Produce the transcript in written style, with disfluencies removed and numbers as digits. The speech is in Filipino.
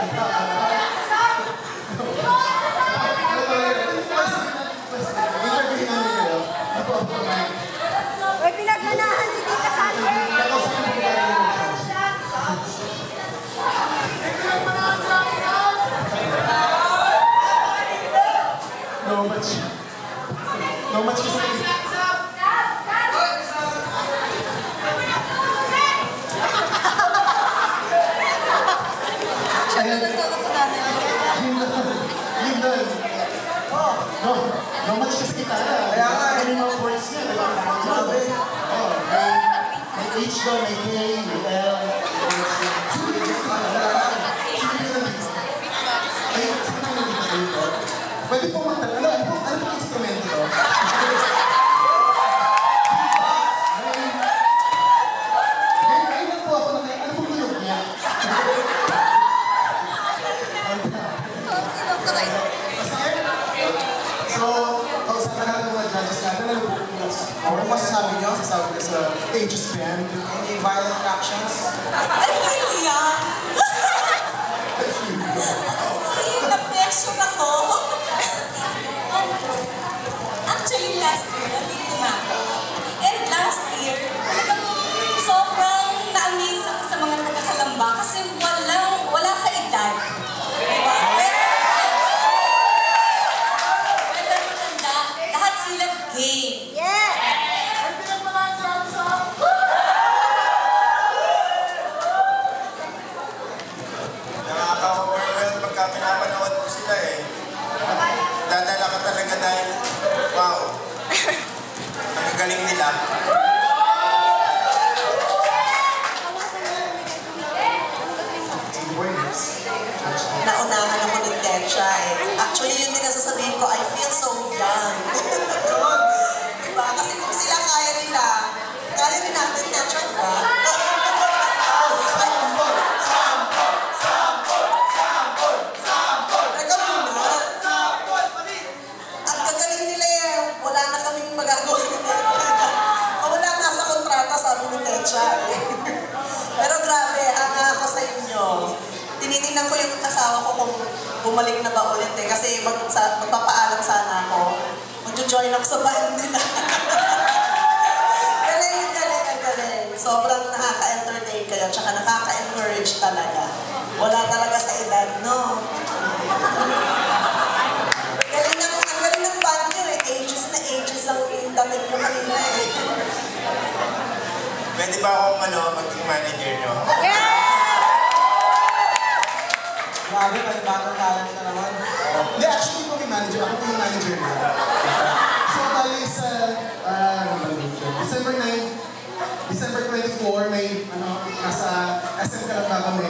May pinagganahan si Tita Sandra. No much kasi. No much kasi kita na. Kaya nga, yung mga words niya. May H doon, may K, may L. Pwede po magtanong. Ano pong instrumento to? Ngayon lang po ako na ano pong tulog niya? So, kausap na natin mga judges natin. Ano po masasabi niyo? Sasabi niyo sa Aegis Band? Any violent actions? Ay, yan! Na-pressure ako. Actually, last year, nandito na ako. And last year, talagang sobrang na-amaze ako sa mga taga-Kalamba kasi wala sa edad. Diba? Whether matanda, lahat sila gay. Yes! Nakaka-overwhelm pagka pinapanood mo sila eh. Dadala ka talaga dahil, wow, ang gagaling nila. Naunahan ako ng Tetra eh. Actually, yun din nasasabihin ko, I feel so young. Diba? Kasi kung sila kaya nila, kaya din natin Tetra, diba? Ang gagaling nila eh, wala na kaming magagawa. Wala nga sa kontrata, sabi ni Tetra. Pero grabe, hanga ako sa inyo. Tinitingnan ko yung asawa ko kung bumalik na ba ulit eh. Kasi magpapaalam sana ako. Mag-join ako sa band nila. Galing. Sobrang nakaka-entertain kayo. Tsaka nakaka-encourage talaga. Wala talaga sa edad, no? Ang galing ng band nyo eh. Ages na ages ang damit nyo kanina eh. Pwede ba akong maging manager nyo? Yeah! Grabe, bagong talent na naman. Hindi, actually po may manager. Ako po yung manager niya. So tayo sa December 24, may nasa SM Kalamba kami.